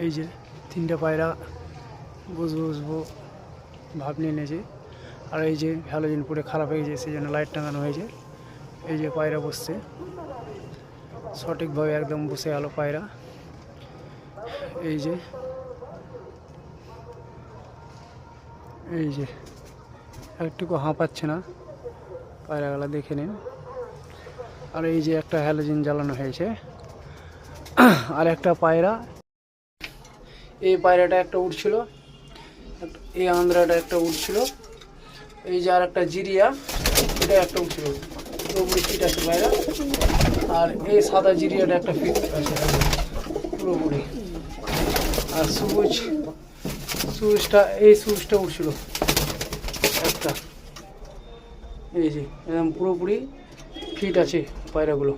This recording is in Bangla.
এই যে তিনটে পায়রা বসবো ভাব নিয়ে নিয়েছে। আর এই যে হ্যালোজিন পুরো খারাপ হয়ে গেছে, সেই জন্য লাইট টাঙানো হয়েছে। এই যে পায়রা বসছে, সঠিকভাবে একদম বসে গেল পায়রা। এই যে একটুকু হাঁপাচ্ছে না, পায়রাগুলো দেখে নিন। আর এই যে একটা হ্যালোজিন জ্বালানো হয়েছে। আর একটা পায়রা, এই পায়রাটা একটা উঠছিল, এই আন্দ্রাটা একটা উঠছিল। এই যে আর একটা জিরিয়া, এটা একটা উঠছিল, পুরোপুরি ফিট আছে পায়রা। আর এই সাদা জিরিয়াটা একটা ফিট আছে পুরোপুরি। আর সুইচটা উঠছিল একটা। এই যে একদম পুরোপুরি ফিট আছে পায়রাগুলো।